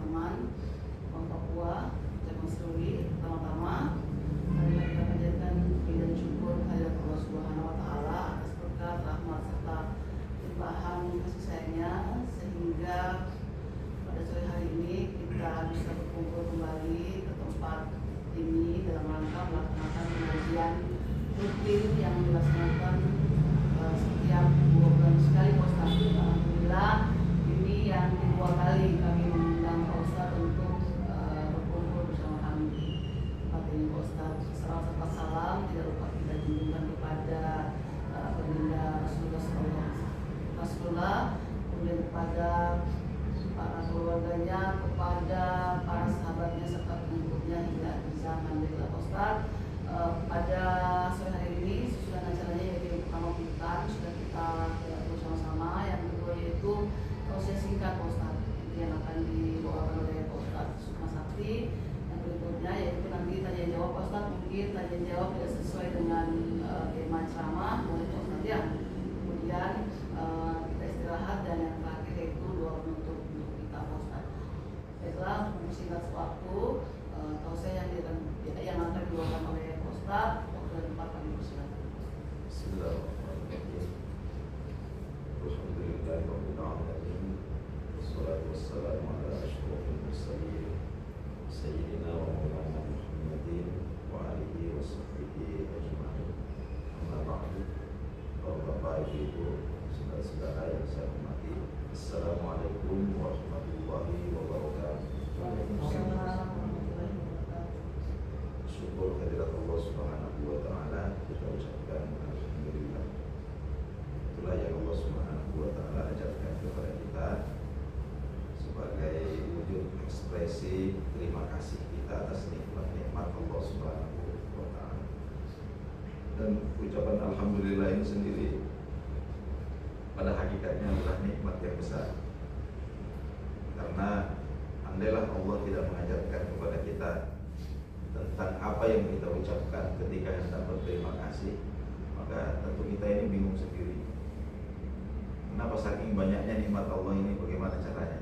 teman-teman orang Papua, Cabang Serui. Pertama-tama, marilah kita panjatkan puji dan syukur kehadirat Allah Subhanahu wa Ta'ala atas berkat, rahmat serta limpahan kasih sayangnya, sehingga pada sore hari ini kita bisa berkumpul kembali ke tempat ini dalam rangka melaksanakan pengajian rutin yang dilaksanakan setiap 2 bulan sekali Pak Ustadz. Alhamdulillah ini yang kedua kali kami mengundang Pak Ustadz untuk berkumpul bersama kami di tempat ini Pak Ustadz. Serta salam tidak lupa kita junjungkan kepada baginda Rasulullah, kemudian kepada para keluarganya, kepada para sahabatnya serta pengikutnya hingga akhir zaman. Baiklah Pak Ustadz, pada sore hari ini susunan acaranya yaitu yang pertama pembukaan sudah kita bersama-sama, yang kedua yaitu proses singkat Pak Ustadz yang akan dibawakan oleh Pak Ustadz Sukma Sakti. Yang berikutnya yaitu nanti tanya jawab Pak Ustadz, mungkin tanya jawab tidak sesuai dengan tema ceramah boleh Pak Ustadz ya. Kemudian kita istirahat dan yang terakhir yaitu doa penutup untuk kita Pak Ustadz. Baiklah, mempersingkat waktu, tausiah yang akan dibawakan oleh Pak Ustadz. Waktu dan tempat kami persilakan. Bismillahirrahmanirrahim. Alhamdulillahirabbil alamin. Wassalatu wassalamu ala asyrofil mursalin sayyidina wa maulana Muhammadin wa alihi wa sahbihi ajma'in. Amma ba'du. Bapak Ibu, saudara-saudara yang saya hormati, Assalamualaikum warahmatullahi wabarakatuh. Syukur kehadirat Allah Subhanahu wa Ta'ala, kita ucapkan alhamdulillah. Itulah yang Allah Subhanahu wa Ta'ala ajarkan kepada kita sebagai wujud ekspresi terima kasih kita atas nikmat Allah Subhanahu wa Ta'ala. Dan ucapan alhamdulillah ini sendiri pada hakikatnya adalah nikmat yang besar. Karena andailah Allah tidak mengajarkan kepada kita tentang apa yang kita ucapkan ketika hendak berterima kasih, maka tentu kita ini bingung sendiri. Kenapa saking banyaknya nikmat Allah ini, bagaimana caranya?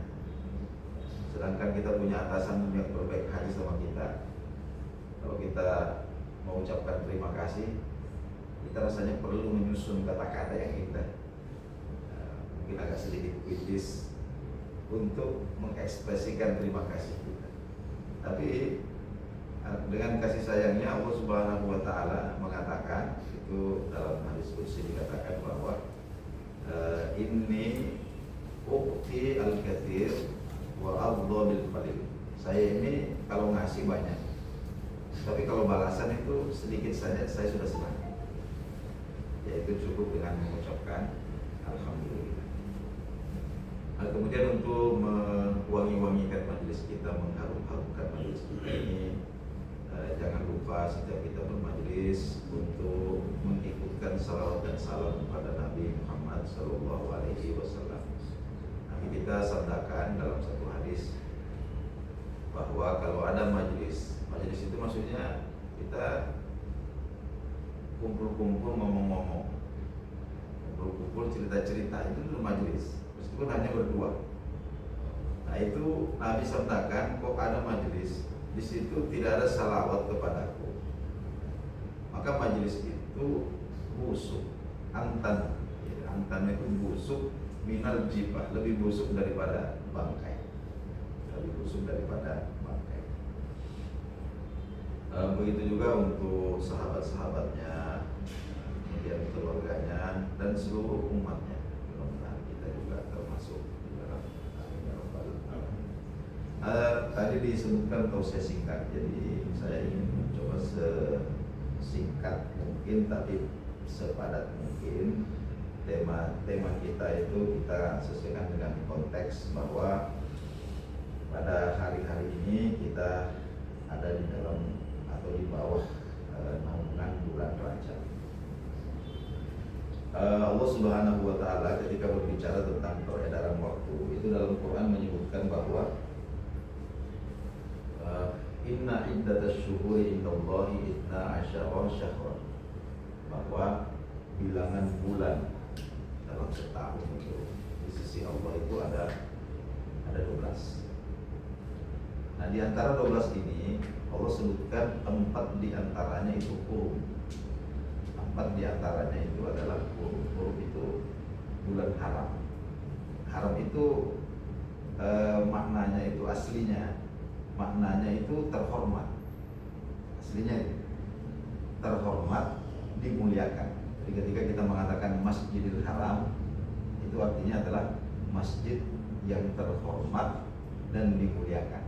Sedangkan kita punya atasan yang berbaik hati sama kita. Kalau kita mengucapkan terima kasih, kita rasanya perlu menyusun kata-kata yang indah, mungkin agak sedikit puitis untuk mengekspresikan terima kasih kita. Tapi dengan kasih sayangnya Allah Subhanahu wa Ta'ala mengatakan, itu dalam hadis qudsi dikatakan bahwa inni uqti al-katsir wa adha bil qalil. Saya ini kalau ngasih banyak, tapi kalau balasan itu sedikit saja saya sudah senang. Yaitu cukup dengan mengucapkan alhamdulillah. Kemudian untuk mewangi-wangikan majelis kita, mengharum-harumkan majelis kita ini, jangan lupa setiap kita bermajelis untuk mengikutkan salawat dan salam kepada Nabi Muhammad SAW. Nabi kita sabdakan dalam satu hadis bahwa kalau ada majelis itu maksudnya kita kumpul-kumpul ngomong-ngomong, kumpul-kumpul cerita-cerita, itu dulu majelis, meskipun hanya berdua. Nah itu Nabi sabdakan, kok ada majelis di situ tidak ada salawat kepadaku, maka majelis itu busuk, antan itu busuk, minal jibah, lebih busuk daripada bangkai, begitu juga untuk sahabat-sahabatnya, kemudian keluarganya dan seluruh umatnya. Mudah-mudahan kita juga termasuk di dalam. Tadi disebutkan tausiah singkat, jadi saya ingin mencoba sesingkat mungkin tapi sepadat mungkin. Tema kita itu kita sesuaikan dengan konteks bahwa pada hari-hari ini kita ada di dalam atau di bawah naungan bulan Rajab. Allah Subhanahu wa Ta'ala ketika berbicara tentang peredaran waktu, itu dalam Quran menyebutkan bahwa inna iddatash syuhuri indallahi 12 syahran, bahwa bilangan bulan dalam setahun itu di sisi Allah itu ada 12. Nah, di antara 12 ini Allah sebutkan 4 di antaranya itu hurum. 4 di antaranya itu adalah hurum. Hurum itu bulan haram. Haram itu maknanya itu aslinya, maknanya itu terhormat. Aslinya itu terhormat, dimuliakan. Jadi ketika kita mengatakan Masjidil Haram, itu artinya adalah masjid yang terhormat dan dimuliakan.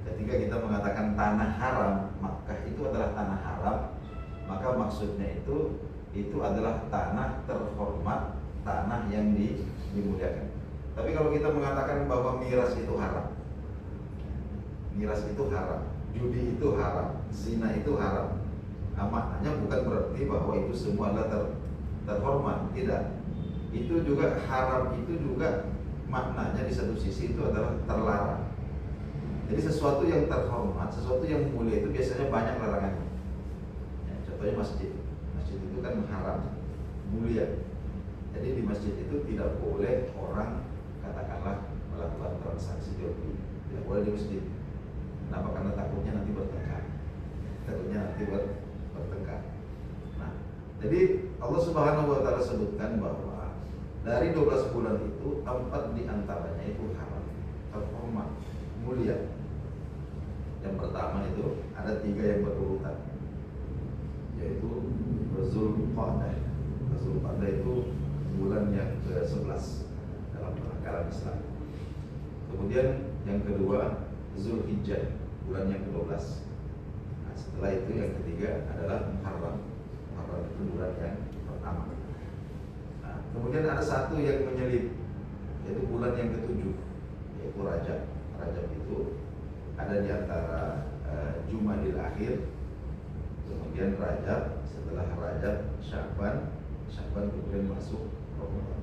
Ketika kita mengatakan tanah haram, Makkah itu adalah tanah haram, maka maksudnya itu adalah tanah terhormat, tanah yang dimuliakan. Tapi kalau kita mengatakan bahwa miras itu haram, miras itu haram, judi itu haram, zina itu haram, nah, maknanya bukan berarti bahwa itu semua adalah terhormat, tidak. Itu juga haram, itu juga maknanya di satu sisi itu adalah terlarang. Jadi sesuatu yang terhormat, sesuatu yang mulia itu biasanya banyak larangannya. Ya, contohnya masjid. Masjid itu kan haram, mulia. Jadi di masjid itu tidak boleh orang katakanlah melakukan transaksi jual beli. Tidak boleh di masjid. Kenapa? Karena takutnya nanti bertengkar. Takutnya nanti bertengkar. Nah, jadi Allah Subhanahu wa taala sebutkan bahwa dari 12 bulan itu 4 di antaranya itu haram, terhormat, mulia. Yang pertama itu ada 3 yang berurutan, yaitu Zulqa'dah. Zulqa'dah itu bulan yang ke-11 dalam kalender Islam. Kemudian yang kedua Zulhijjah, bulan yang ke-12. Nah, setelah itu yang ketiga adalah Muharram. Muharram itu bulan yang pertama. Nah, kemudian ada satu yang menyelip, yaitu bulan yang ke-7, yaitu Rajab. Rajab itu ada di antara Jumadil Akhir, kemudian Rajab, setelah Rajab Sya'ban, kemudian masuk Ramadan.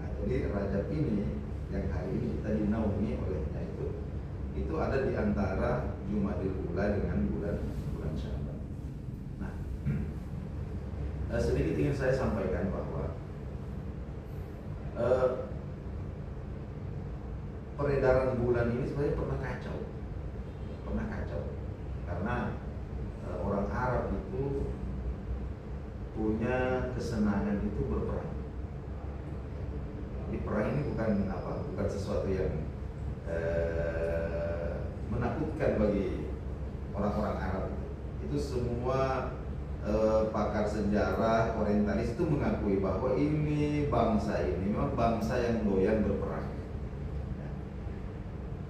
Nah, jadi Rajab ini yang hari ini kita dinaungi olehnya itu ada di antara Jumadil Ula dengan bulan Sya'ban. Nah, sedikit ingin saya sampaikan bahwa peredaran bulan ini sebenarnya pernah kacau karena orang Arab itu punya kesenangan itu berperang. Jadi perang ini bukan sesuatu yang menakutkan bagi orang-orang Arab. Itu semua pakar sejarah orientalis itu mengakui bahwa ini bangsa ini memang bangsa yang doyan berperang.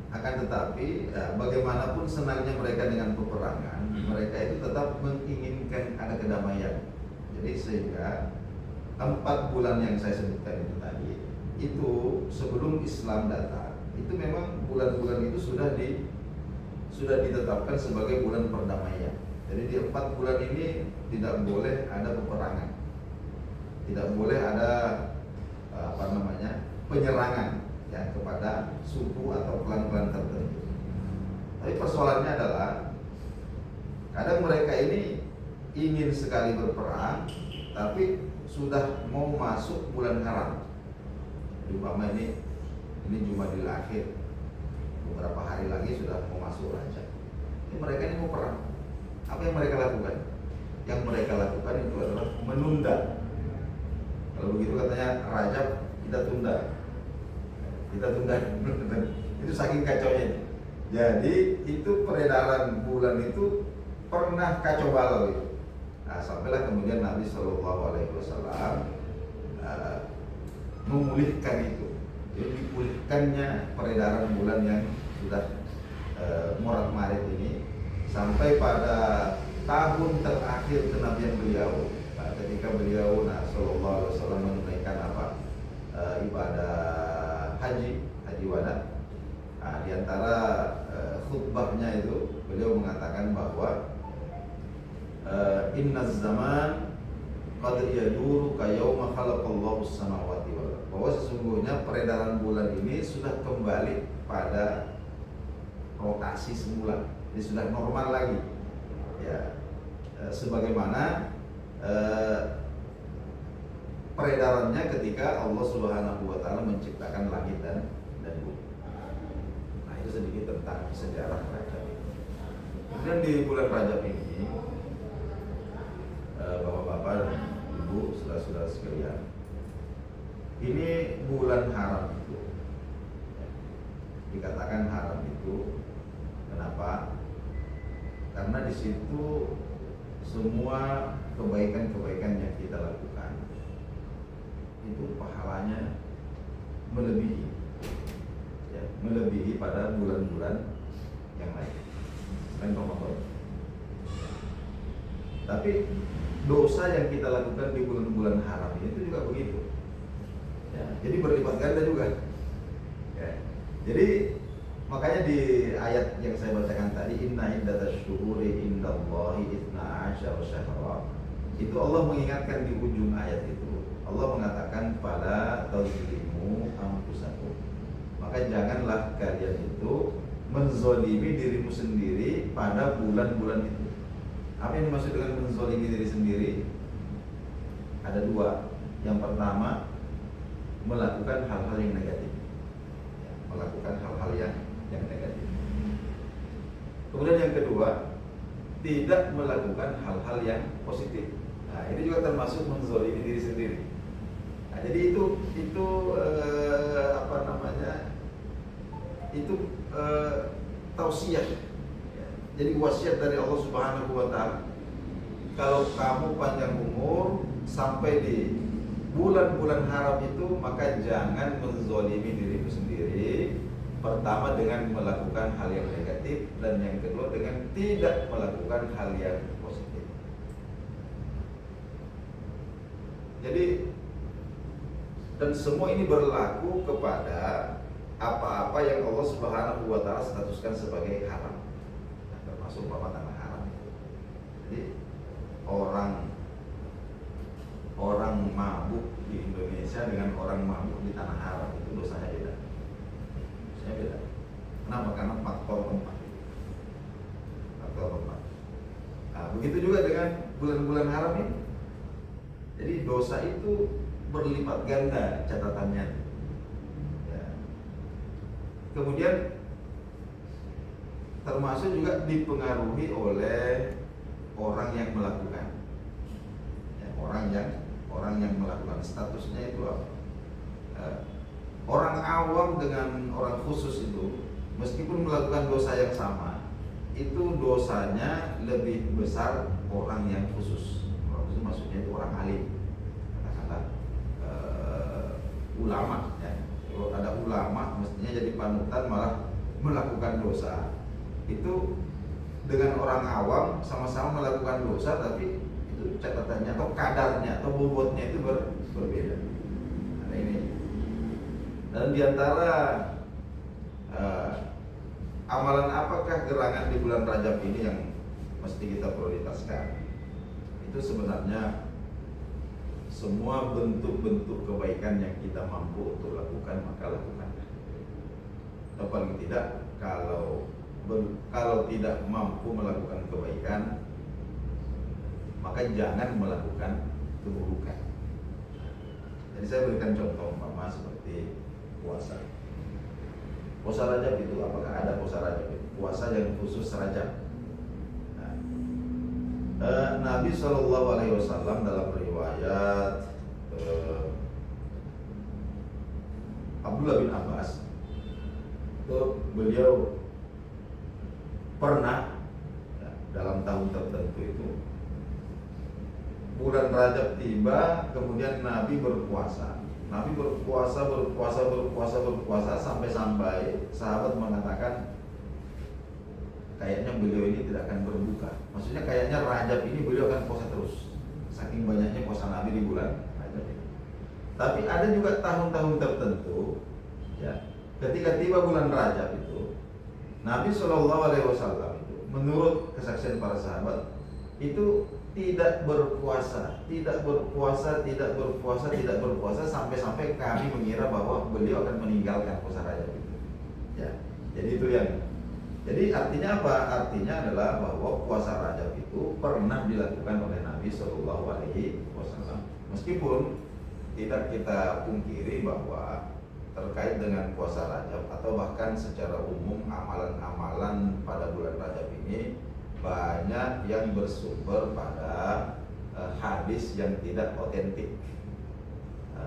Akan tetapi bagaimanapun senangnya mereka dengan peperangan, mereka itu tetap menginginkan ada kedamaian. Jadi sehingga 4 bulan yang saya sebutkan itu tadi, itu sebelum Islam datang, itu memang bulan-bulan itu sudah ditetapkan sebagai bulan perdamaian. Jadi di 4 bulan ini tidak boleh ada peperangan, tidak boleh ada penyerangan ya kepada suku atau klan-klan tertentu. Tapi persoalannya adalah kadang mereka ini ingin sekali berperang, tapi sudah mau masuk bulan haram. Umpama ini Jumadil Akhir, beberapa hari lagi sudah mau masuk Rajab. Ini mereka ini mau perang. Apa yang mereka lakukan? Yang mereka lakukan itu adalah menunda. Kalau begitu katanya Rajab kita tunda. Itu saking kacaunya. Jadi itu peredaran bulan itu pernah kacau balau itu. Nah, sampailah kemudian Nabi Shallallahu Alaihi Wasallam memulihkan itu. Jadi dipulihkannya peredaran bulan yang sudah morat marit ini sampai pada tahun terakhir kenabian beliau. Nah, ketika beliau Shallallahu Alaihi Wasallam menunaikan ibadah haji wada. Nah, di antara khutbahnya itu beliau mengatakan bahwa inna zaman qad yaduru ka yauma khalaqallahu as-samawati wal ardh. Bahwa sesungguhnya peredaran bulan ini sudah kembali pada rotasi semula. Jadi sudah normal lagi. Ya, sebagaimana peredarannya ketika Allah Subhanahu wa taala menciptakan langit dan bumi. Nah, itu sedikit tentang sejarah Rajab. Kemudian di bulan Rajab ini, bapak-bapak, ibu, saudara-saudara sekalian, ini bulan haram itu. Dikatakan haram itu, kenapa? Karena di situ semua kebaikan-kebaikan yang kita lakukan itu pahalanya melebihi, ya, melebihi pada bulan-bulan yang lain selain Ramadan. Tapi dosa yang kita lakukan di bulan-bulan haram ini itu juga begitu, ya, jadi berlipat ganda juga, ya. Jadi makanya di ayat yang saya bacakan tadi, inna iddatash syuhuri indallahi 12 syahra, itu Allah mengingatkan di ujung ayat itu, Allah mengatakan pada tazlimu anfusakum, maka janganlah kalian itu menzolimi dirimu sendiri pada bulan-bulan itu. Apa yang dimaksud dengan menzolimi diri sendiri? Ada dua. Yang pertama, melakukan hal-hal yang negatif, ya, melakukan hal-hal yang negatif. Kemudian yang kedua, tidak melakukan hal-hal yang positif. Nah, ini juga termasuk menzolimi diri sendiri. Nah, jadi itu apa namanya? Itu tausiah. Ya. Jadi wasiat dari Allah Subhanahu wa taala. Kalau kamu panjang umur sampai di bulan-bulan haram itu, maka jangan menzolimi dirimu sendiri. Pertama dengan melakukan hal yang negatif, dan yang kedua dengan tidak melakukan hal yang positif. Jadi, dan semua ini berlaku kepada apa-apa yang Allah Subhanahu wa taala statuskan sebagai haram, nah, termasuk tanah haram. Jadi orang mabuk di Indonesia dengan orang mabuk di tanah haram itu dosanya beda. Dosanya beda. Kenapa? Karena faktor tempat. Nah, begitu juga dengan bulan-bulan haram ini. Jadi dosa itu berlipat ganda catatannya. Ya. Kemudian termasuk juga dipengaruhi oleh orang yang melakukan. Ya, orang yang melakukan, statusnya itu apa? Orang awam dengan orang khusus itu meskipun melakukan dosa yang sama, itu dosanya lebih besar orang yang khusus. Orang khusus maksudnya itu orang alim, katakanlah ulama, ya. Kalau ada ulama mestinya jadi panutan, malah melakukan dosa. Itu dengan orang awam sama-sama melakukan dosa, tapi itu catatannya atau kadarnya atau bobotnya itu berbeda. Nah, ini. Dan diantara amalan apakah gerangan di bulan Rajab ini yang mesti kita prioritaskan? Itu sebenarnya semua bentuk-bentuk kebaikan yang kita mampu untuk lakukan, maka lakukan. Atau paling tidak, kalau tidak mampu melakukan kebaikan, maka jangan melakukan keburukan. Jadi saya berikan contoh umpama seperti puasa. Puasa Rajab itu, apakah ada puasa Rajab itu? Puasa yang khusus Rajab. Nah, Nabi SAW dalam riwayat Abdullah bin Abbas, itu beliau pernah, ya, dalam tahun tertentu itu bulan Rajab tiba, kemudian Nabi berpuasa. Nabi berpuasa sampai sahabat mengatakan kayaknya beliau ini tidak akan berbuka. Maksudnya kayaknya Rajab ini beliau akan puasa terus. Saking banyaknya puasa Nabi di bulan Rajab ini. Tapi ada juga tahun-tahun tertentu, ya, ketika tiba bulan Rajab itu, Nabi SAW itu, menurut kesaksian para sahabat, itu tidak berpuasa sampai kami mengira bahwa beliau akan meninggalkan puasa Rajab itu. Ya, jadi itu yang. Jadi artinya apa? Artinya adalah bahwa puasa Rajab itu pernah dilakukan oleh Nabi SAW. Meskipun tidak kita pungkiri bahwa terkait dengan puasa Rajab atau bahkan secara umum amalan-amalan pada bulan Rajab ini banyak yang bersumber pada hadis yang tidak otentik,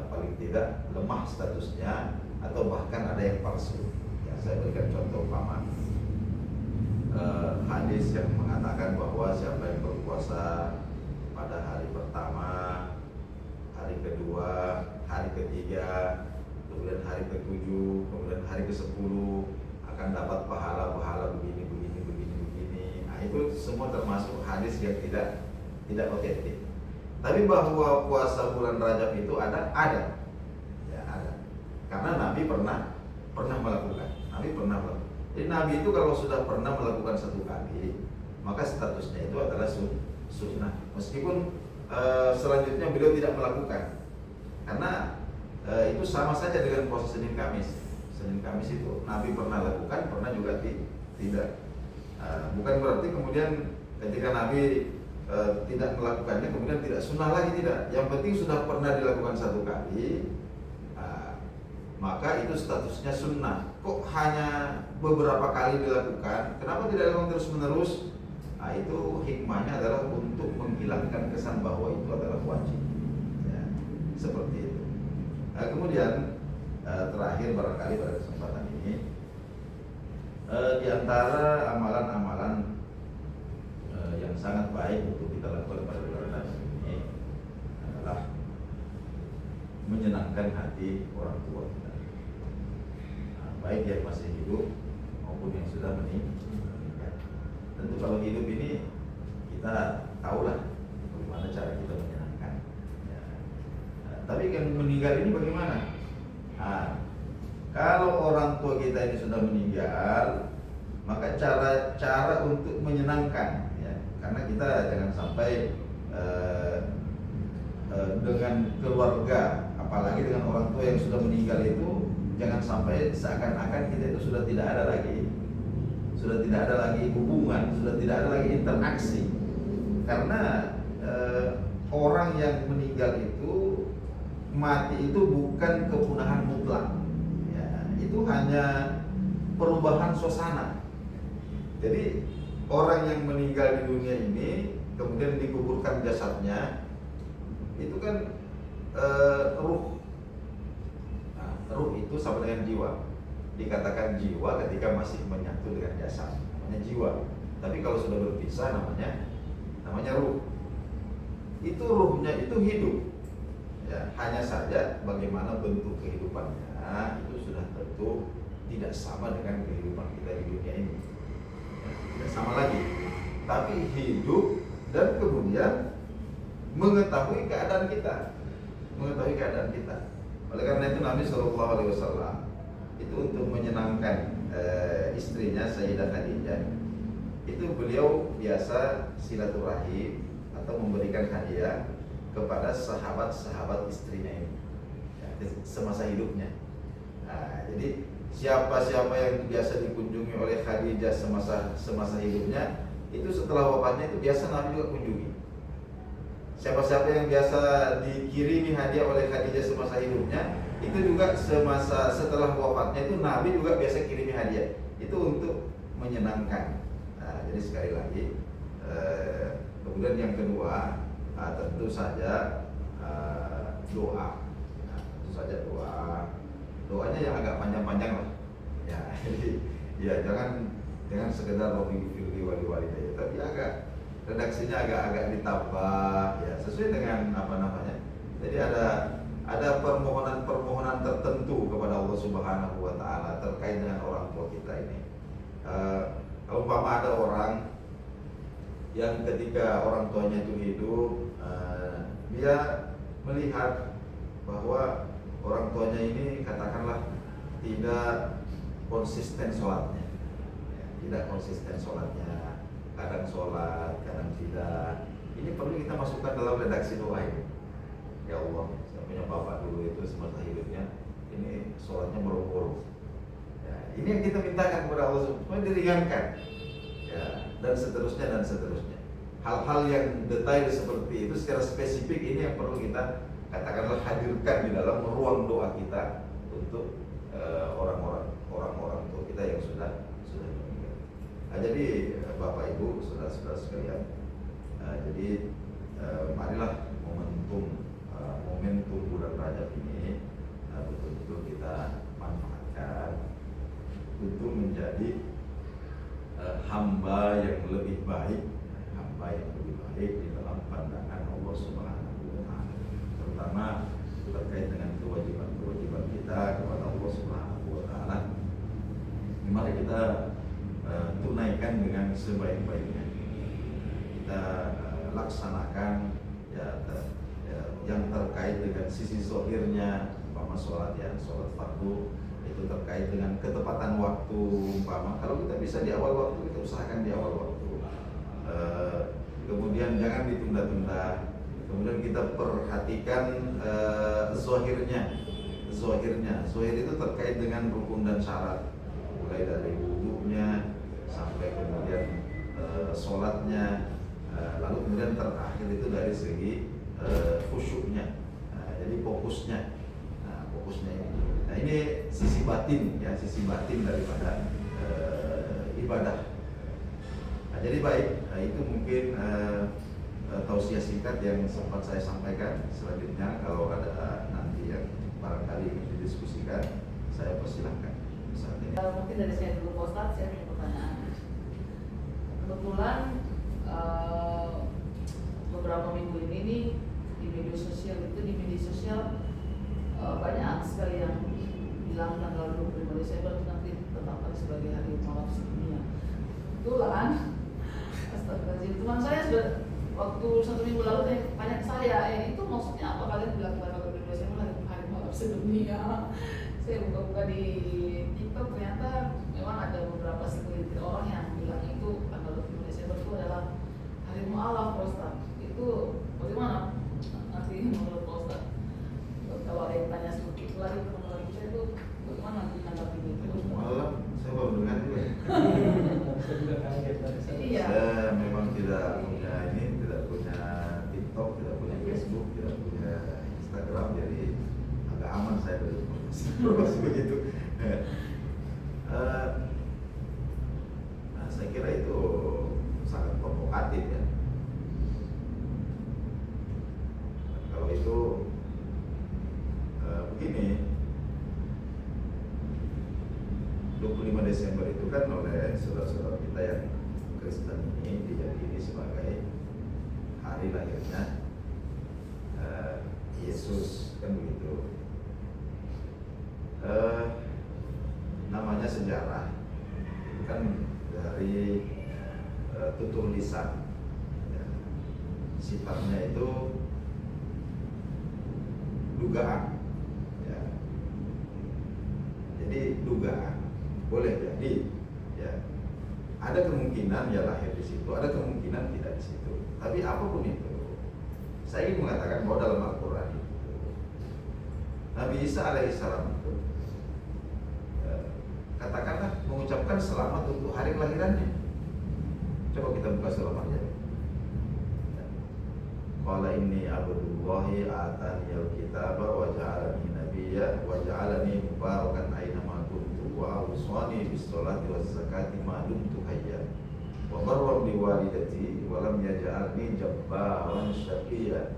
paling tidak lemah statusnya atau bahkan ada yang palsu. Ya, saya berikan contoh umpama hadis yang mengatakan bahwa siapa yang berpuasa pada hari pertama, hari kedua, hari ketiga, kemudian hari ke-7, kemudian hari ke-10 akan dapat pahala-pahala begini. Nah, itu semua termasuk hadis yang tidak otentik. Tapi bahwa puasa bulan Rajab itu ada. Ya, ada. Karena Nabi pernah melakukan. Jadi Nabi itu kalau sudah pernah melakukan satu kali, maka statusnya itu adalah sunnah. Meskipun selanjutnya beliau tidak melakukan. Karena itu sama saja dengan puasa Senin Kamis. Senin Kamis itu Nabi pernah lakukan, pernah juga tidak. Bukan berarti kemudian ketika Nabi tidak melakukannya kemudian tidak sunnah lagi, tidak. Yang penting sudah pernah dilakukan satu kali, maka itu statusnya sunnah. Kok hanya beberapa kali dilakukan, kenapa tidak dilakukan terus menerus? Nah, itu hikmahnya adalah untuk menghilangkan kesan bahwa itu adalah wajib, ya, seperti itu. Nah, kemudian terakhir barangkali pada kesempatan ini, di antara amalan-amalan yang sangat baik untuk kita lakukan pada bulan Rajab ini adalah menyenangkan hati orang tua kita, baik yang masih hidup maupun yang sudah meninggal. Tentu kalau hidup ini kita tahulah bagaimana cara kita menyenangkan, ya. Tapi yang meninggal ini bagaimana? Kalau orang tua kita ini sudah meninggal, maka cara untuk menyenangkan, ya, karena kita jangan sampai dengan keluarga, apalagi dengan orang tua yang sudah meninggal itu, jangan sampai seakan-akan kita itu sudah tidak ada lagi hubungan, sudah tidak ada lagi interaksi. Karena orang yang meninggal itu, mati itu bukan kepunahan mutlak, ya, itu hanya perubahan suasana. Jadi orang yang meninggal di dunia ini kemudian dikuburkan jasadnya, itu kan ruh. Nah, ruh itu sama dengan jiwa. Dikatakan jiwa ketika masih menyatu dengan jasad, namanya jiwa. Tapi kalau sudah berpisah namanya ruh. Itu ruhnya itu hidup. Ya, hanya saja bagaimana bentuk kehidupannya itu sudah tentu tidak sama dengan kehidupan kita di dunia ini. Ya, tidak sama lagi. Tapi hidup dan kemudian mengetahui keadaan kita. Oleh karena itu Nabi SAW itu untuk menyenangkan istrinya Sayyidah Khadijah, itu beliau biasa silaturahim atau memberikan hadiah kepada sahabat-sahabat istrinya ini, ya, semasa hidupnya. Nah, jadi siapa-siapa yang biasa dikunjungi oleh Khadijah semasa hidupnya, itu setelah wafatnya itu biasa Nabi juga kunjungi. Siapa-siapa yang biasa dikirimi hadiah oleh Khadijah semasa hidupnya, itu juga setelah wafatnya itu Nabi juga biasa kirimi hadiah. Itu untuk menyenangkan. Nah, jadi sekali lagi, kemudian yang kedua, tentu saja doa. Nah, tentu saja doanya yang agak panjang-panjang lah. Ya, jadi ya jangan sekedar Rabbi ghfirli wa li walidayya, tapi agak redaksinya agak ditambah, ya, sesuai dengan apa namanya. Jadi ada permohonan tertentu kepada Allah Subhanahu wa taala terkait dengan orang tua kita ini. Kalau umpama ada orang yang ketika orang tuanya itu hidup, dia melihat bahwa orang tuanya ini katakanlah tidak konsisten sholatnya, kadang sholat, kadang tidak. Ini perlu kita masukkan dalam redaksi doa ini. Ya Allah, saya punya bapak dulu itu semasa hidupnya ini sholatnya boro-boro. Ya, ini yang kita mintakan kepada Allah supaya diringankan. Ya, dan seterusnya. Hal-hal yang detail seperti itu secara spesifik ini yang perlu kita katakanlah hadirkan di dalam ruang doa kita untuk orang-orang tua kita yang sudah meninggal. Nah, jadi Bapak Ibu, saudara-saudara sekalian, jadi marilah momentum bulan Rajab ini betul-betul kita manfaatkan untuk menjadi hamba yang lebih baik di dalam pandangan Allah Subhanahu wa Ta'ala, terutama terkait dengan kewajiban kita kepada Allah Subhanahu wa Ta'ala. Mari kita tunaikan dengan sebaik-baiknya. Kita laksanakan yang terkait dengan sisi zahirnya, umpama sholat fardu itu terkait dengan ketepatan waktu. Umpama kalau kita bisa di awal waktu, kita usahakan di awal waktu. Kemudian jangan ditunda-tunda. Kemudian kita perhatikan zahirnya. Zahir itu terkait dengan rukun dan syarat, mulai dari wudunya sampai kemudian sholatnya, lalu kemudian terakhir itu dari segi khusyuknya. Jadi fokusnya ini. Nah, ini sisi batin daripada ibadah. Nah, jadi baik, itu mungkin tausiah singkat yang sempat saya sampaikan. Selanjutnya kalau ada nanti yang barangkali ingin didiskusikan, saya persilahkan. Saat ini. Mungkin dari saya dulu Pak Ustadz, saya punya pertanyaan. Kebetulan beberapa minggu ini nih di media sosial banyak sekali yang bilang tanggal 25 Desember itu nanti tetapkan sebagai hari malam sedunia. Kebetulan astagfirullahaladzim, teman saya sudah waktu 1 minggu lalu tanya ke saya, itu maksudnya apa kalian bilang tanggal 25 Desember hari malam sedunia? Saya buka-buka di TikTok, ternyata memang ada beberapa segelintir orang yang bilang itu tanggal 25 Desember itu adalah hari mu'alaf, Pak Ustadz. Itu bagaimana nanti menurut Pak Ustadz? Kalau ada yang tanya sedikit lagi teman-teman saya itu bagaimana menanggapi itu? Mu'alaf, saya baru dengar juga. Saya juga kaget dari saya. Iya. Saya memang tidak punya TikTok, tidak punya Facebook, tidak punya Instagram, jadi agak aman saya dari informasi begitu. Nah, saya kira itu sangat provokatif ya. Kalau itu begini, 25 Desember itu kan oleh saudara-saudara kita yang Kristen ini diyakini sebagai hari lahirnya Yesus, kan begitu. Namanya sejarah itu kan dari tutur lisan ya. Sifatnya itu dugaan ya. Jadi dugaan boleh jadi ya, ada kemungkinan ya lahir di situ, ada kemungkinan tidak di situ. Tapi apapun itu, saya ingin mengatakan bahwa dalam Al-Quran itu Nabi Isa alaihissalam itu katakanlah mengucapkan selamat untuk hari kelahirannya. Coba kita buka selamatnya. Qala inni abdullahi atani al-kitaba wa ja'alani nabiyya wa ja'alani mubarakan aina ma kuntu wa awsani bis sholati waz zakati ma dumtu hayya wa barran bi walidati wa lam yaj'alni jabbaran syaqiyya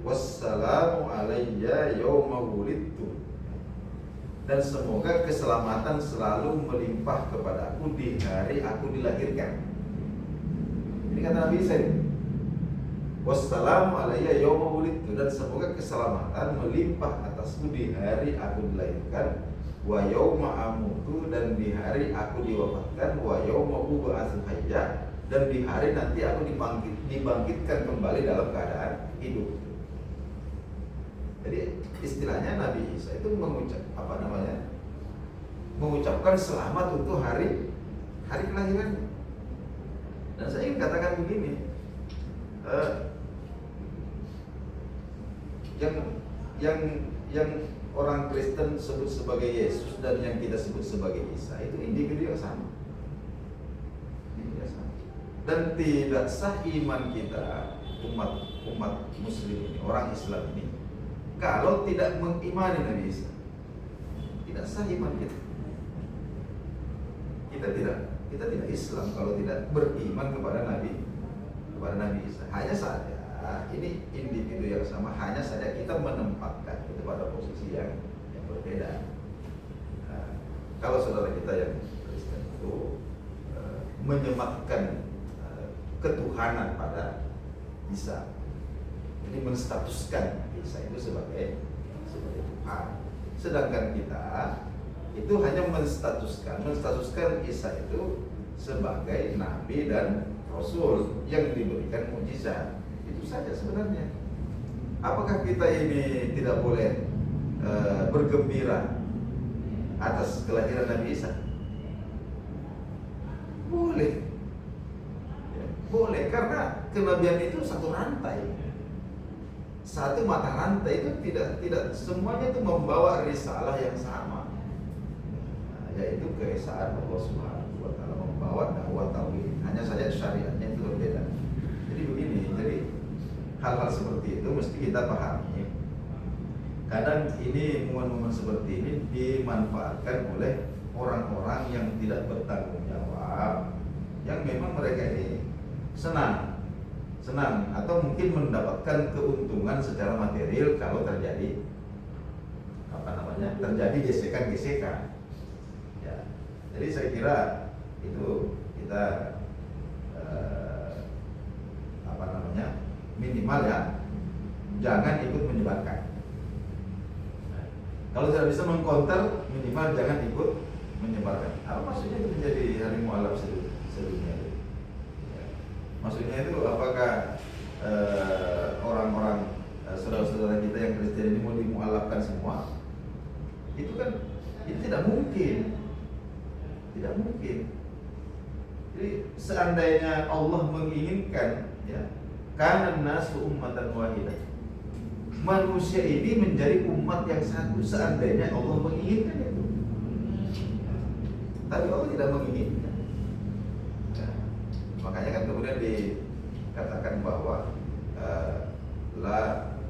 wassalamu alayya yawma wulidtu. Dan semoga keselamatan selalu melimpah kepadaku di hari aku dilahirkan. Ini kata Nabi Isa. Wassalamu alayya yawma wulidtu, dan semoga keselamatan melimpah atasku di hari aku dilahirkan, wa yawma amutu, dan di hari aku diwafatkan, wa yawma ub'atsu hayya, dan di hari nanti aku dibangkitkan kembali dalam keadaan hidup. Jadi istilahnya Nabi Isa itu mengucapkan selamat untuk hari kelahirannya. Dan saya ingin katakan begini, yang orang Kristen sebut sebagai Yesus dan yang kita sebut sebagai Isa itu individu yang sama. Dan tidak sah iman kita, umat Muslim ini, orang Islam ini, kalau tidak mengimani Nabi Isa. tidak sah iman kita. Kita tidak Islam kalau tidak beriman kepada Nabi Isa. Hanya saja ini individu yang sama, hanya saja kita menempatkan itu pada posisi yang berbeda. Nah, kalau saudara kita yang Kristen itu menyematkan ketuhanan pada Isa, jadi menstatuskan Isa itu sebagai Tuhan. Sedangkan kita itu hanya menstatuskan Isa itu sebagai nabi dan rasul yang diberikan mukjizat. Itu saja sebenarnya. Apakah kita ini tidak boleh bergembira atas kelahiran Nabi Isa? Boleh. Ya, boleh, karena kenabian itu satu rantai. Satu mata rantai, itu tidak semuanya itu membawa risalah yang sama. Nah, yaitu keesaan Allah Subhanahu wa taala, membawa dakwah tauhid. Hanya saja syariatnya itu berbeda. Jadi begini, jadi hal-hal seperti itu mesti kita pahami. Kadang ini momen-momen seperti ini dimanfaatkan oleh orang-orang yang tidak bertanggung jawab, yang memang mereka ini senang atau mungkin mendapatkan keuntungan secara material kalau terjadi gesekan. Ya. Jadi saya kira itu kita minimal ya, jangan ikut menyebarkan. Nah, kalau tidak bisa mengcounter, minimal jangan ikut menyebarkan. Apa maksudnya itu menjadi harimau alam sedunia itu? Ya. Maksudnya itu apakah orang-orang saudara-saudara kita yang Kristen ini mau dimualafkan semua? Itu kan tidak mungkin. Jadi seandainya Allah menginginkan, ya, kana nasu ummatan wahidah, manusia ini menjadi umat yang satu seandainya Allah menginginkan itu. Tapi Allah tidak menginginkan. Ya. Makanya kan kemudian dikatakan bahwa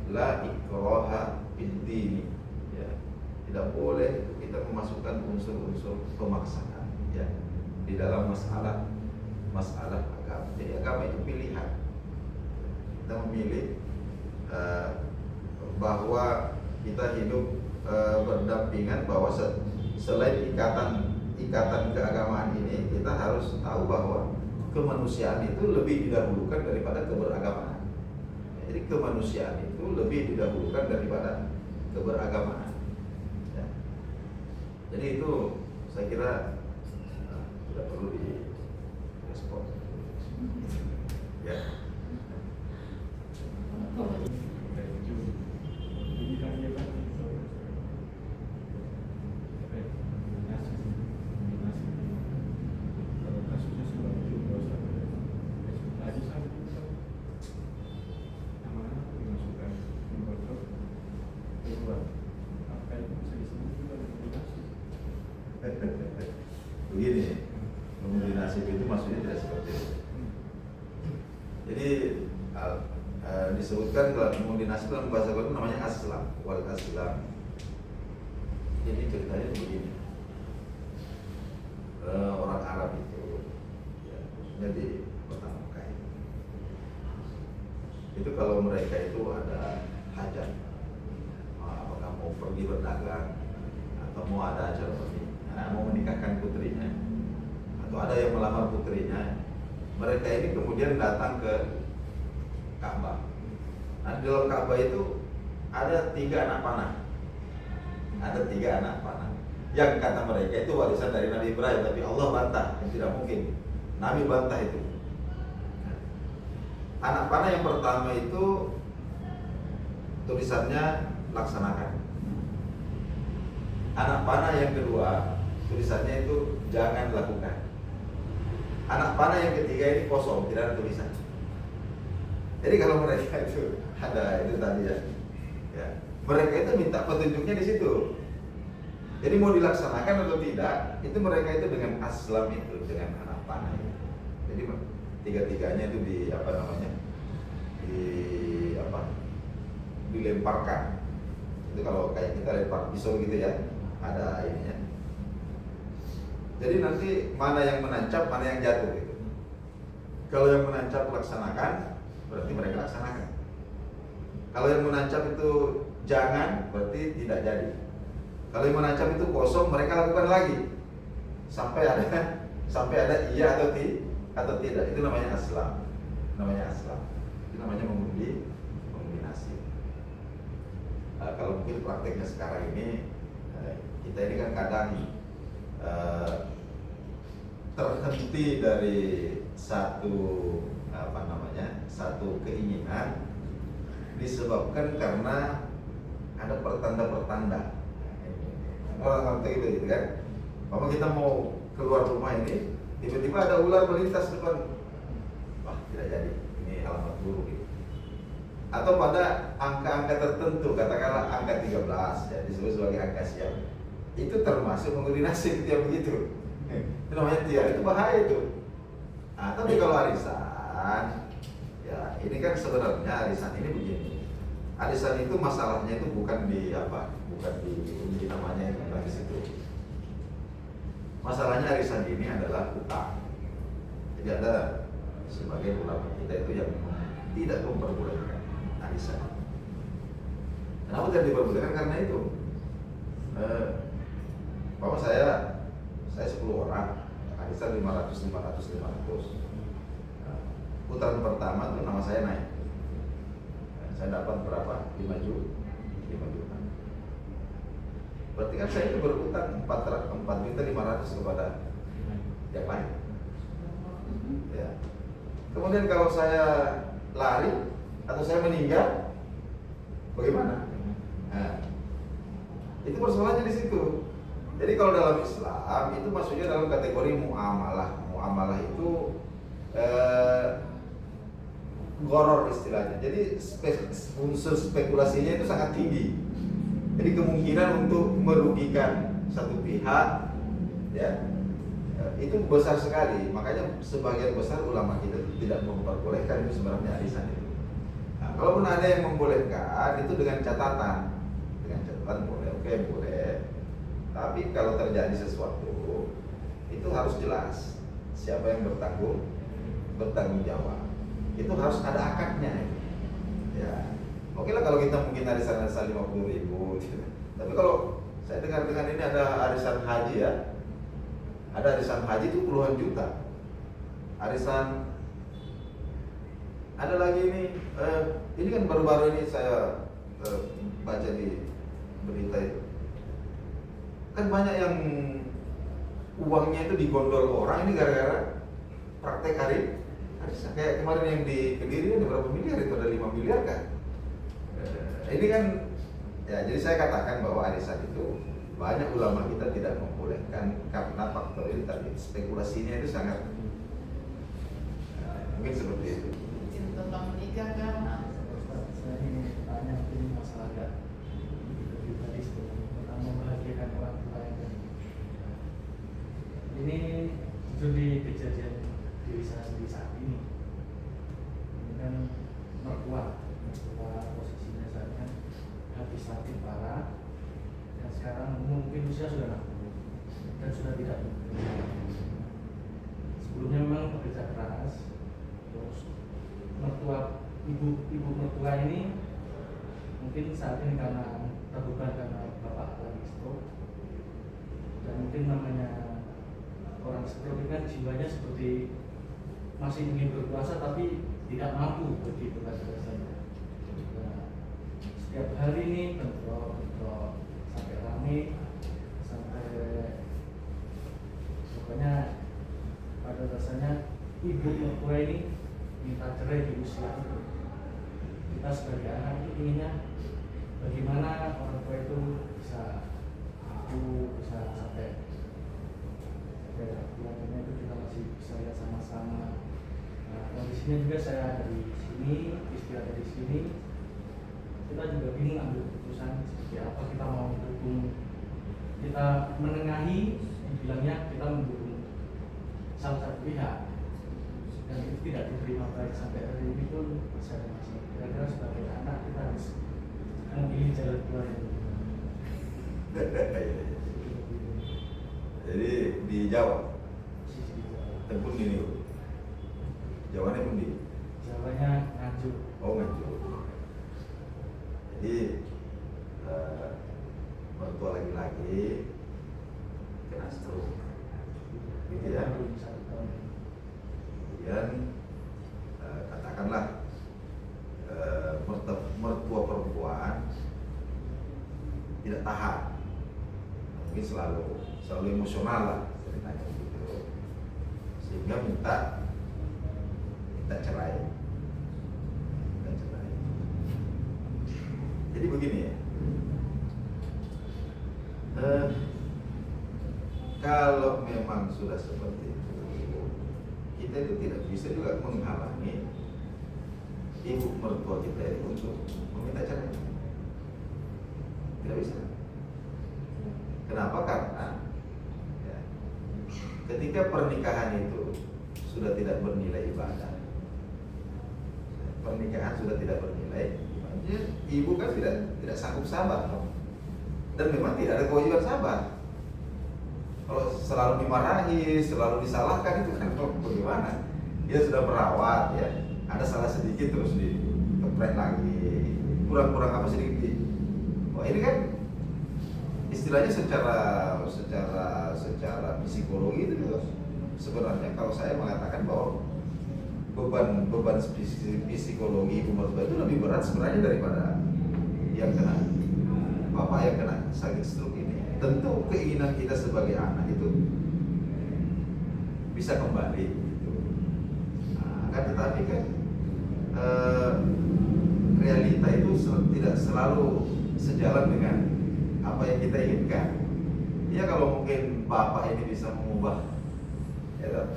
la ikraha fid-din. Ya. Tidak boleh kita memasukkan unsur-unsur pemaksaan, ya, di dalam masalah agama. Jadi agama itu pilihan. Kita memilih bahwa kita hidup berdampingan, bahwa selain ikatan keagamaan ini, kita harus tahu bahwa kemanusiaan itu lebih didahulukan daripada keberagamaan. Jadi kemanusiaan itu lebih didahulukan daripada keberagamaan. Ya. Jadi itu saya kira tidak perlu direspon. Ya. Begini, nominasi itu maksudnya tidak seperti itu. Jadi disebutkan dalam nominasi dalam bahasa Quran namanya aslam, wal aslam. Jadi ceritanya begini, orang Arab itu, ya, khususnya di kota Mekah itu kalau mereka itu ada hajat, apakah mau pergi berdagang atau mau ada acara pernikahan, mau menikahkan putrinya, atau ada yang melamar putrinya, mereka ini kemudian datang ke Ka'bah. Nah, di dalam Ka'bah itu ada 3 anak panah. Ada 3 anak panah. Yang kata mereka itu warisan dari Nabi Ibrahim, tapi Allah bantah, yang tidak mungkin. Nabi bantah itu. Anak panah yang pertama itu tulisannya laksanakan. Anak panah yang kedua tulisannya itu jangan lakukan. Anak panah yang ketiga ini kosong, tidak ada tulisan. Jadi kalau mereka itu ada itu tadi ya, mereka itu minta petunjuknya di situ. Jadi mau dilaksanakan atau tidak, itu mereka itu dengan aslam itu, dengan anak panah itu. Jadi tiga-tiganya itu dilemparkan. Itu kalau kayak kita lempar pisau gitu ya, ada ininya. Jadi nanti mana yang menancap, mana yang jatuh gitu. Kalau yang menancap laksanakan, berarti mereka laksanakan. Kalau yang menancap itu jangan, berarti tidak jadi. Kalau yang menancap itu kosong, mereka lakukan lagi sampai ada iya atau tidak. Itu namanya aslam. Itu namanya mengundi nasib. Kalau mungkin prakteknya sekarang ini, kita ini kan kadang terhenti dari satu keinginan disebabkan karena ada pertanda-pertanda. Orang gitu kan. Kalau kita mau keluar rumah ini, tiba-tiba ada ular melintas depan, wah tidak jadi, ini alamat buruk gitu. Atau pada angka-angka tertentu, katakanlah angka 13 ya, disebut sebagai angka siap, itu termasuk mengundi nasib yang begitu. Itu namanya tiar, itu bahaya itu. Nah, tapi kalau arisan, ya ini kan sebenarnya arisan ini begini. Arisan itu masalahnya itu bukan di undi namanya itu bukan di situ. Masalahnya arisan ini adalah utang. Jadi ada sebagian ulama kita itu yang tidak memperbolehkan arisan. Kenapa tidak diperbolehkan? Karena itu, bahwa saya 10 orang, arisan 500. Putaran pertama itu nama saya naik. Saya dapat berapa? 5 juta. Berarti kan saya itu berutang 4.500.000 kepada yang lain. Ya. Kemudian kalau saya lari atau saya meninggal, bagaimana? Nah, itu persoalannya di situ. Jadi kalau dalam Islam itu maksudnya dalam kategori muamalah. Muamalah itu goror istilahnya. Jadi unsur spekulasinya itu sangat tinggi. Jadi kemungkinan untuk merugikan satu pihak, ya, itu besar sekali. Makanya sebagian besar ulama kita tidak memperbolehkan itu sebenarnya arisan itu. Nah, kalaupun ada yang membolehkan itu dengan catatan boleh, oke boleh. Tapi kalau terjadi sesuatu itu harus jelas siapa yang bertanggung jawab. Itu harus ada akadnya. Ya. Oke lah kalau kita mungkin arisan 50.000 gitu. Tapi kalau saya dengar ini ada arisan haji ya. Ada arisan haji itu puluhan juta. Arisan ada lagi ini kan baru-baru ini saya baca di berita itu. Kan banyak yang uangnya itu digondol orang ini gara-gara praktek arisan. Kayak kemarin yang di Kediri ada berapa miliar itu, ada 5 miliar kan. Ini kan ya, jadi saya katakan bahwa arisan itu banyak ulama kita tidak membolehkan karena faktor ini tadi, spekulasinya itu sangat mungkin seperti itu. Tentang menikah kan? Saya ingin tanya ini masalah agak tadi tentang membahagiakan orang tua yang ini jujur di kejadian diri saya sendiri saat ini kan mertua posisinya saat kan habis sakit parah dan sekarang mungkin usia sudah 60 dan sudah tidak bekerja. Sebelumnya memang bekerja keras, terus ibu mertua ini mungkin saat ini karena terbuka karena bapak lagi stroke, dan mungkin namanya orang stroke kan jiwanya seperti masih ingin berkuasa tapi tidak mampu begitu rasanya. Nah, setiap hari ini bentrok sampai rame, sampai pokoknya pada dasarnya ibu mertua ini minta cerai di usia itu. Kita sebagai anak itu inginnya bagaimana orang tua itu bisa sampai bulannya itu kita masih bisa lihat sama-sama. Nah, kondisinya juga saya ada di sini, istri ada di sini. Kita juga bingung ambil keputusan seperti apa, kita mau mendukung, kita menengahi, bilangnya kita mendukung salah satu pihak, dan itu tidak diterima baik sampai hari ini pun saya masih kira-kira sebagai anak kita harus memilih jalan keluar yang Jadi di Jawa, Sisi Jawa. tempun gini. Jawanya pun di. Jawanya Nganjuk. Oh Nganjuk. Jadi mertua laki-laki kena stroke, gitu ya. Baru 1 tahun. Kemudian katakanlah mertua perempuan tidak tahan, mungkin selalu emosional lah ceritanya gitu, sehingga minta cerai. Jadi begini ya, kalau memang sudah seperti itu, kita itu tidak bisa juga menghalangi ibu mertua kita itu untuk meminta cerai. Tidak bisa. Kenapa? Karena ya, ketika pernikahan itu sudah tidak bernilai ibadah, pernikahan sudah tidak bernilai, ibu kan tidak sanggup sabar, dan memang tidak ada kewajiban sabar. Kalau selalu dimarahi, selalu disalahkan itu kan bagaimana? Dia sudah merawat ya, ada salah sedikit terus dikeprek lagi, kurang apa sedikit. Wah ini kan istilahnya secara psikologi itu juga sebenarnya kalau saya mengatakan bahwa beban psikologi ibu mertua itu lebih berat sebenarnya daripada yang kena bapak yang kena sakit stroke ini. Tentu keinginan kita sebagai anak itu bisa kembali gitu. Nah, tetapi kan realita itu tidak selalu sejalan dengan apa yang kita inginkan. Ya kalau mungkin bapak ini bisa mengubah, ya,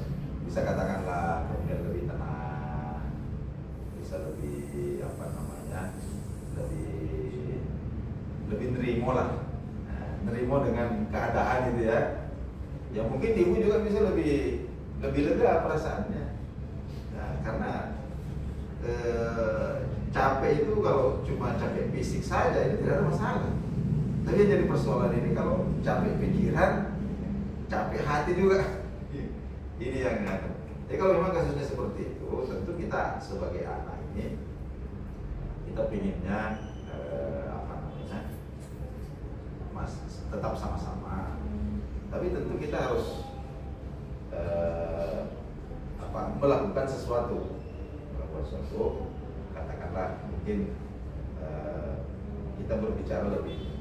bisa katakanlah kemudian lebih tenang, bisa lebih lebih nerimo lah, nerimo dengan keadaan itu ya. Ya mungkin ibu juga bisa lebih lega perasaannya. Nah, karena capek itu kalau cuma capek fisik saja itu tidak ada masalah. Tapi yang jadi persoalan ini kalau capek pikiran, capek hati juga. Ini yang ada. Jadi kalau memang kasusnya seperti itu, tentu kita sebagai anak ini kita pinginnya tetap sama-sama. Tapi tentu kita harus melakukan sesuatu, katakanlah mungkin kita berbicara lebih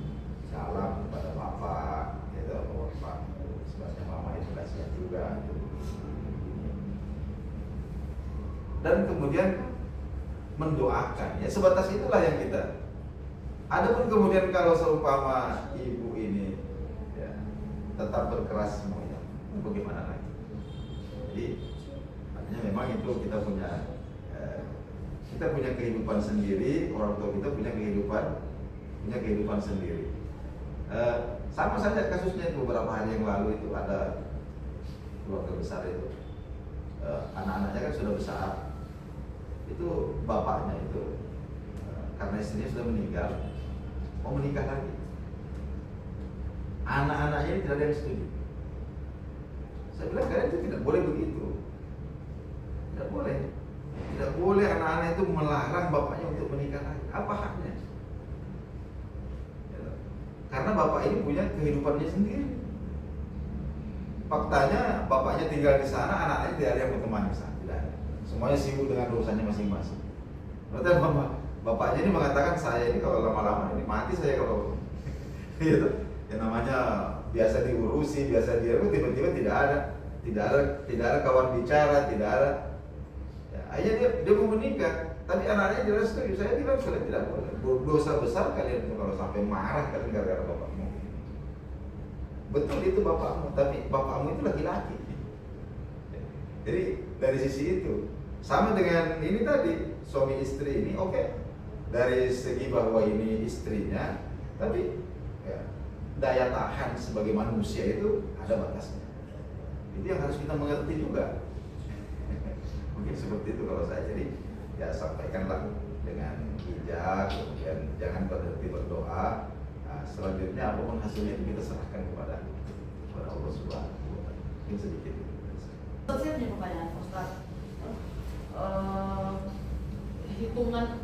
dalam kepada bapak, gitu, bahwa Pak sebenarnya mama itu kasihan juga. Dan kemudian mendoakan, ya sebatas itulah yang kita. Adapun kemudian kalau seumpama ibu ini ya, tetap berkeras semuanya, bagaimana lagi? Jadi artinya memang itu kita punya kehidupan sendiri, orang tua kita punya kehidupan sendiri. Sama saja kasusnya itu beberapa hari yang lalu itu ada keluarga besar itu, anak-anaknya kan sudah besar, itu bapaknya itu karena istrinya sudah meninggal, mau menikah lagi. Anak-anaknya ini tidak ada yang setuju. Saya bilang kalian itu tidak boleh begitu, tidak boleh anak-anak itu melarang bapaknya untuk menikah lagi. Apa haknya? Karena bapak ini punya kehidupannya sendiri. Faktanya bapaknya tinggal di sana, anaknya tidak ada yang menemani di sana, tidak ada. Semuanya sibuk dengan urusannya masing-masing. Berarti bapaknya ini mengatakan, saya ini kalau lama-lama ini mati saya kalau gitu. Yang namanya biasa diurusi, biasa tiba-tiba tidak ada kawan bicara, tidak ada. Ya, akhirnya dia mau menikah, tapi anaknya tidak setuju. Saya bilang sudah tidak boleh. Dosa besar kalian kalau sampai marah kalian gara-gara bapakmu. Betul itu bapakmu, tapi bapakmu itu laki-laki. Jadi dari sisi itu sama dengan ini tadi suami istri ini, oke. Dari segi bahwa ini istrinya, tapi ya, daya tahan sebagai manusia itu ada batasnya. Itu yang harus kita mengerti juga. Mungkin seperti itu kalau saya. Jadi ya sampaikanlah dengan bijak, kemudian jangan berhenti berdoa. Nah, selanjutnya apapun hasilnya itu kita serahkan kepada kepada Allah Subhanahu wa Ta'ala. Mungkin sedikit itu. Saya punya pertanyaan, Ustaz. Hitungan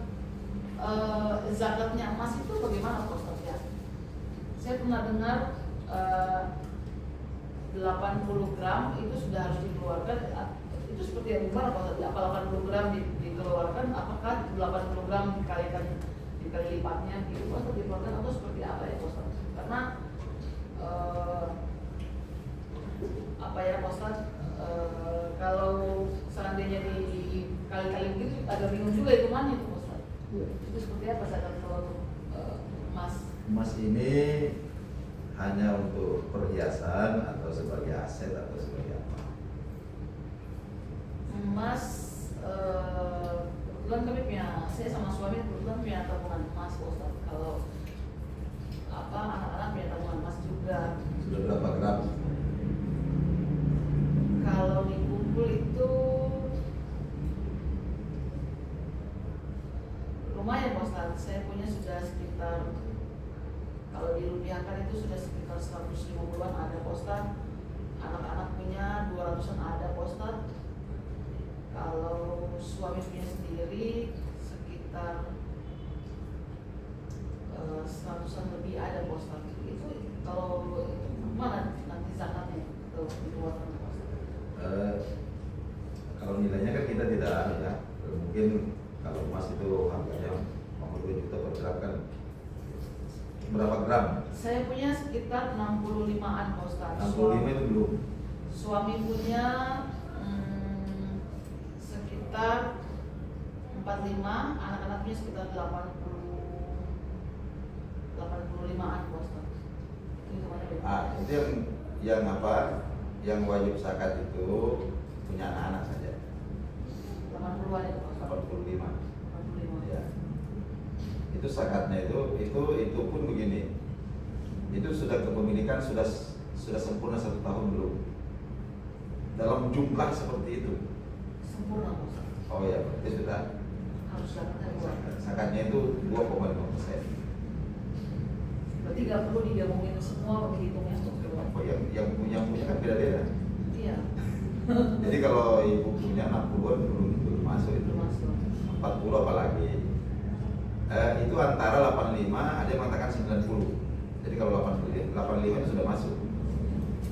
zakatnya emas itu bagaimana, Ustaz ya? Saya pernah dengar 80 gram itu sudah harus dikeluarkan. Itu seperti yang gimana, Ustaz? Apa 80 gram dikeluarkan? Apakah 80 gram dikali lipatnya gitu, Ustaz, dikeluarkan atau seperti apa ya, Ustaz? Karena apa ya, Ustaz? Kalau seandainya dikali-kali begitu agak bingung juga hitungannya itu, Ustaz. Itu seperti apa zakat kalau emas? Emas ini hanya untuk perhiasan atau sebagai aset atau sebagai apa? Emas, kebetulan kami punya, saya sama suami kebetulan punya tabungan emas, Ustaz. Kalau anak-anak punya tabungan emas juga. Sudah berapa gram? Kalau dikumpul itu lumayan, Ustaz. Saya punya sudah sekitar, kalau dirupiahkan itu sudah sekitar 150-an ada, Ustaz. Anak-anak punya 200-an ada, Ustaz. Kalau suami punya sendiri sekitar 100-an lebih ada, Ustaz. Itu kalau mana nanti zakatnya kalau dikeluarkan, Ustaz? Kalau nilainya kan kita tidak ada ya. Mungkin kalau emas itu harganya 50 juta per gram kan berapa gram? Saya punya sekitar 65-an, Ustaz. 65 itu belum. Suami punya sekitar 45, anak-anaknya sekitar 85-an, Ustaz. Itu gimana? Itu yang apa? Yang wajib zakat itu punya anak-anak saja. 80-an itu, Ustaz. 85. 85. Ya. Itu zakatnya itu pun begini. Itu sudah kepemilikan sudah sempurna 1 tahun belum? Dalam jumlah seperti itu. Sempurna, Ustaz. Oh ya, berarti sudah. Harus zakatnya keluar. Zakatnya itu 2,5%. Berarti nggak perlu digabungin semua berhitungnya, Ustaz. Oh, yang punya kan beda-beda. Iya. Jadi kalau ibu punya 60-an belum masuk itu. Belum masuk. 40 apalagi. Itu antara 85, ada yang mengatakan 90. Jadi kalau 85 itu sudah masuk.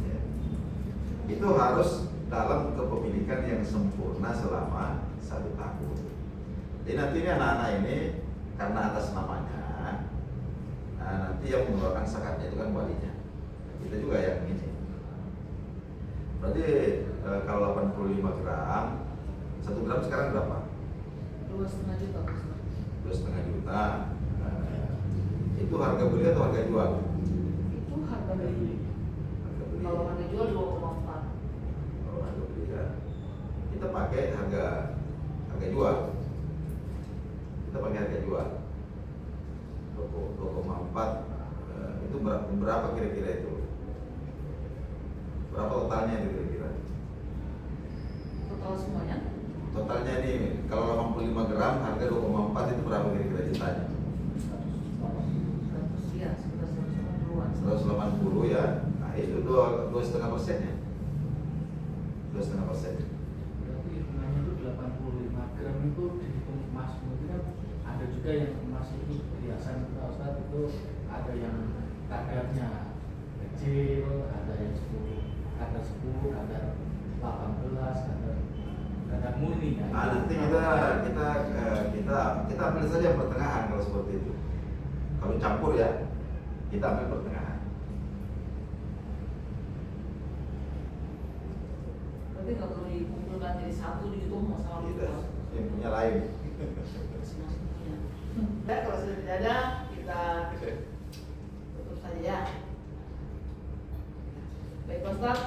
Ya. Itu harus dalam kepemilikan yang sempurna selama 1 tahun. Jadi nanti ini anak-anak ini karena atas namanya, nanti yang mengeluarkan zakatnya itu kan walinya. Kita juga yang ini. Berarti kalau 85 gram, 1 gram sekarang berapa? 2,5 juta, Ustaz. 2,5 juta. Itu harga beli atau harga jual? Itu harga beli. Harga beli. Kalau harga jual 2,4. Kalau harga beli ya, kita pakai harga jual. Kita pakai harga jual. 2,4. Itu berapa kira-kira itu? Berapa totalnya itu kira-kira? Total semuanya? Totalnya ini kalau 85 gram harga 2,4 itu berapa kira-kira jutanya? 100, ya, sekitar 180-an. 180 ya. Nah itu 2,5%-nya. 2,5%. Berarti hitungannya itu 85 gram itu dihitung emas. Mungkin kan ada juga yang emas itu perhiasan kita, Ustaz, itu ada yang kadarnya kecil, ada yang 10, kadar 10, kadar 18, kadar murni ya. Nanti kita ambil saja yang pertengahan kalau seperti itu. Kalau campur ya, kita ambil pertengahan. Berarti nggak perlu dikumpulkan jadi satu dihitung sama Tidak, yang punya lain. masing-masingnya. Ya, kalau sudah tidak ada, kita tutup saja ya. Baik, Ustaz,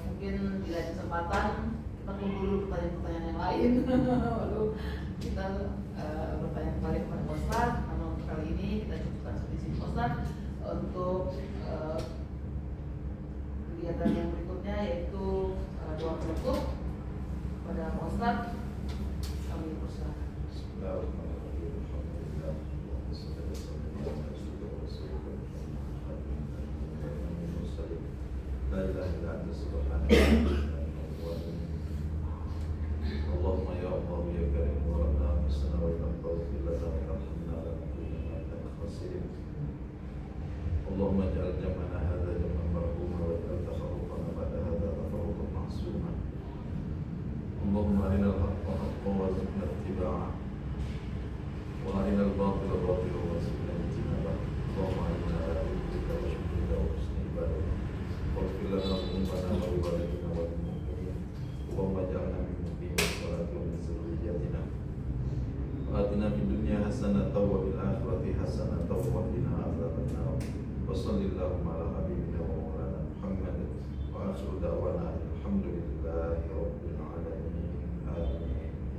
mungkin di lain kesempatan kita tunggu dulu pertanyaan-pertanyaan yang lain. Lalu kita bertanya kembali kepada Ustaz. Namun untuk kali ini kita cukupkan sampai di sini, Ustaz. Untuk kegiatan yang berikutnya yaitu doa penutup kepada Ustaz. Kami persilakan. La إلا أنت سبحانك اللهم يا الله يا كريم ظلمنا أنفسنا وإن لم تغفر لنا وترحمنا لنكونن من الخاسرين اللهم اجعل جمعنا هذا جمعا مرحوما واجعل تفرقنا بعد هذا تفرقا معصوما اللهم أرنا الحق حقا وارزقنا اتباعه وأرنا الباطل باطلا وارزقنا اجتنابه اللهم أعنا على ذكرك وشكرك وحسن عبادتك واغفر لنا ذنوبنا ولوالدينا وللمؤمنين اللهم اجعلنا من مقيم الصلاة ومن ذريتنا وآتنا في الدنيا حسنة وفي الآخرة حسنة وقنا عذاب النار وصل اللهم على حبيبنا ومولانا محمد وآخر دعوانا الحمد لله رب العالمين آمين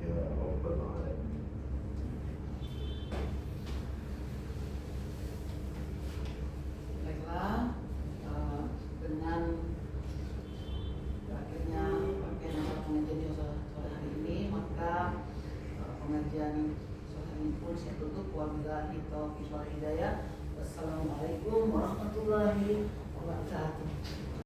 يا رب العالمين. Baiklah, dengan berakhirnya pengajian sore hari ini, maka pengajian sore hari ini pun saya tutup. Wabillahi taufiq wal hidayah. Wassalamualaikum warahmatullahi wabarakatuh.